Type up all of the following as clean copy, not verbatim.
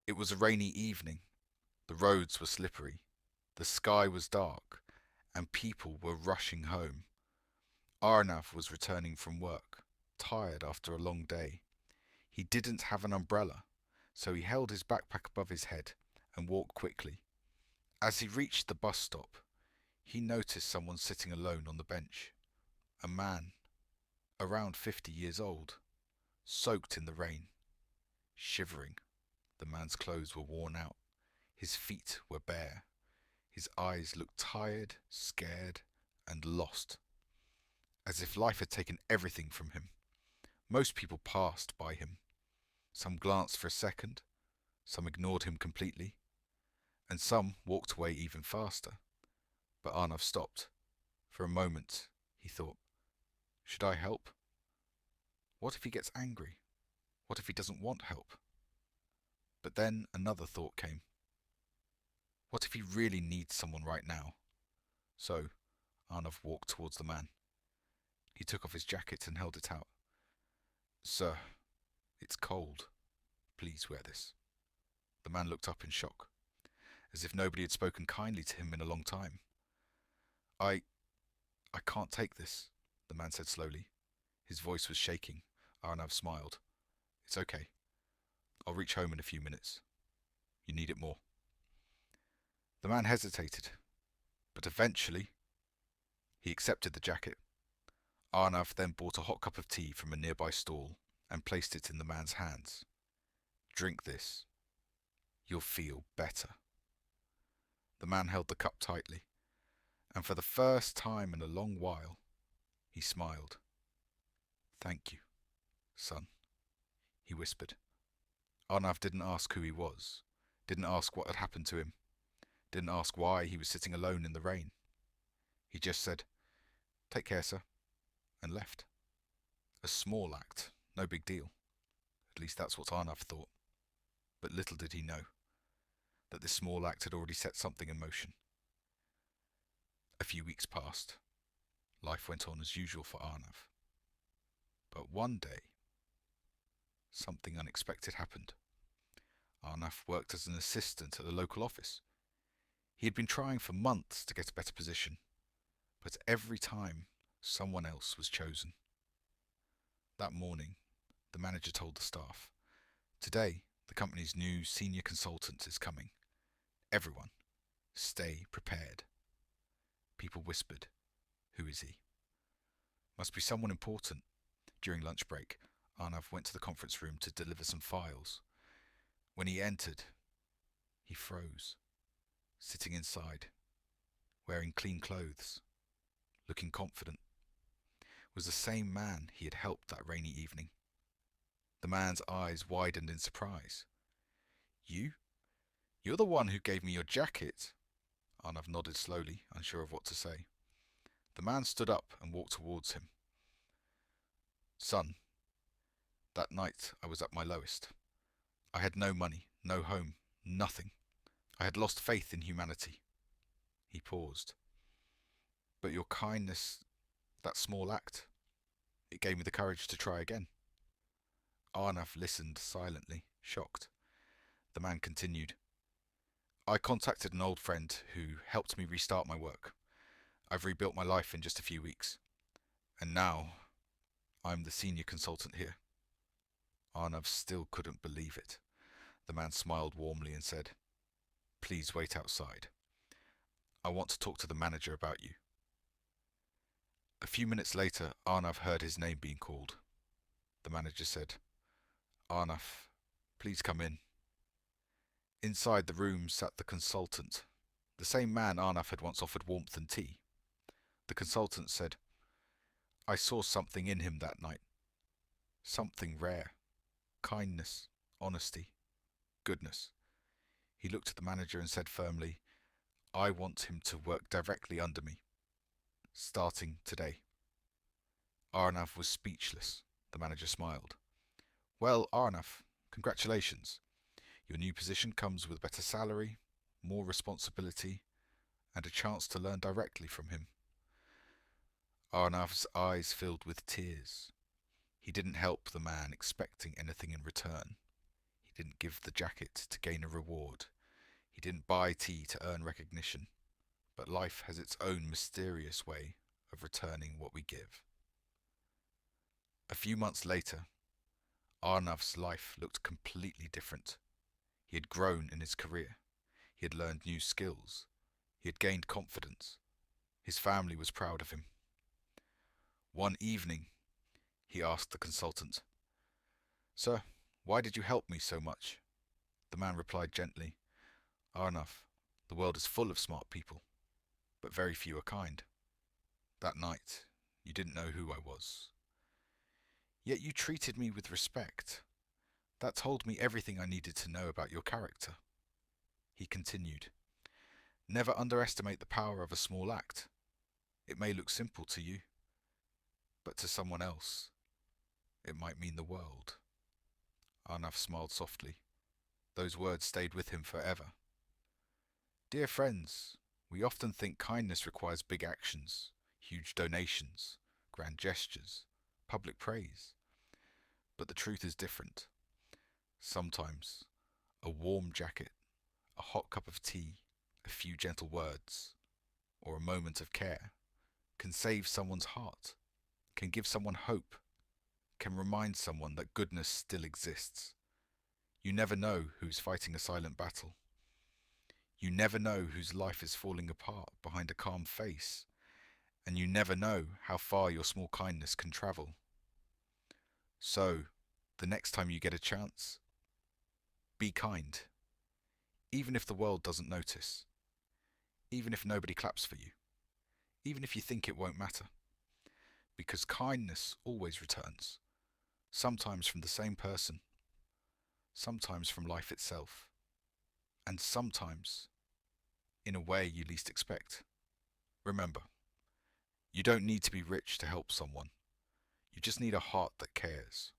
It was a rainy evening. The roads were slippery. The sky was dark, and people were rushing home. Arnav was returning from work, tired after a long day. He didn't have an umbrella, so he held his backpack above his head and walked quickly. As he reached the bus stop, he noticed someone sitting alone on the bench. A man, around 50 years old, soaked in the rain, shivering. The man's clothes were worn out. His feet were bare. His eyes looked tired, scared, and lost, as if life had taken everything from him. Most people passed by him. Some glanced for a second, some ignored him completely, and some walked away even faster. But Arnav stopped. For a moment, he thought, should I help? What if he gets angry? What if he doesn't want help? But then another thought came. What if he really needs someone right now? So, Arnav walked towards the man. He took off his jacket and held it out. Sir, it's cold. Please wear this. The man looked up in shock, as if nobody had spoken kindly to him in a long time. I can't take this, the man said slowly. His voice was shaking. Arnav smiled. It's okay. I'll reach home in a few minutes. You need it more. The man hesitated, but eventually he accepted the jacket. Arnav then bought a hot cup of tea from a nearby stall and placed it in the man's hands. Drink this. You'll feel better. The man held the cup tightly, and for the first time in a long while, he smiled. Thank you, son, he whispered. Arnav didn't ask who he was, didn't ask what had happened to him, didn't ask why he was sitting alone in the rain. He just said, take care, sir, and left. A small act, no big deal. At least that's what Arnav thought. But little did he know that this small act had already set something in motion. A few weeks passed. Life went on as usual for Arnav. But one day, something unexpected happened. Arnav worked as an assistant at the local office. He had been trying for months to get a better position, but every time someone else was chosen. That morning, the manager told the staff, today the company's new senior consultant is coming. Everyone, stay prepared. People whispered, who is he? Must be someone important. During lunch break, Arnav went to the conference room to deliver some files. When he entered, he froze, sitting inside, wearing clean clothes, looking confident. It was the same man he had helped that rainy evening. The man's eyes widened in surprise. You? You're the one who gave me your jacket? Arnav nodded slowly, unsure of what to say. The man stood up and walked towards him. Son, that night I was at my lowest. I had no money, no home, nothing. I had lost faith in humanity. He paused. But your kindness, that small act, it gave me the courage to try again. Arnav listened silently, shocked. The man continued. I contacted an old friend who helped me restart my work. I've rebuilt my life in just a few weeks. And now, I'm the senior consultant here. Arnav still couldn't believe it. The man smiled warmly and said, please wait outside. I want to talk to the manager about you. A few minutes later, Arnav heard his name being called. The manager said, Arnav, please come in. Inside the room sat the consultant, the same man Arnav had once offered warmth and tea. The consultant said, I saw something in him that night. Something rare. Kindness, honesty, goodness. He looked at the manager and said firmly, I want him to work directly under me, starting today. Arnav was speechless. The manager smiled. Well, Arnav, congratulations. Your new position comes with better salary, more responsibility, and a chance to learn directly from him. Arnav's eyes filled with tears. He didn't help the man expecting anything in return. He didn't give the jacket to gain a reward. He didn't buy tea to earn recognition. But life has its own mysterious way of returning what we give. A few months later, Arnav's life looked completely different. He had grown in his career. He had learned new skills. He had gained confidence. His family was proud of him. One evening, he asked the consultant, "Sir, why did you help me so much?" The man replied gently, "Arnav, the world is full of smart people, but very few are kind. That night, you didn't know who I was. Yet you treated me with respect. That told me everything I needed to know about your character." He continued, "Never underestimate the power of a small act. It may look simple to you, but to someone else, it might mean the world." Arnav smiled softly. Those words stayed with him forever. Dear friends, we often think kindness requires big actions, huge donations, grand gestures, public praise. But the truth is different. Sometimes a warm jacket, a hot cup of tea, a few gentle words, or a moment of care can save someone's heart, can give someone hope, can remind someone that goodness still exists. You never know who's fighting a silent battle. You never know whose life is falling apart behind a calm face, and you never know how far your small kindness can travel. So, the next time you get a chance, be kind, even if the world doesn't notice, even if nobody claps for you, even if you think it won't matter. Because kindness always returns, sometimes from the same person, sometimes from life itself, and sometimes in a way you least expect. Remember, you don't need to be rich to help someone. You just need a heart that cares.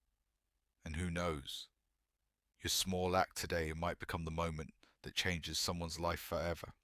And who knows, your small act today might become the moment that changes someone's life forever.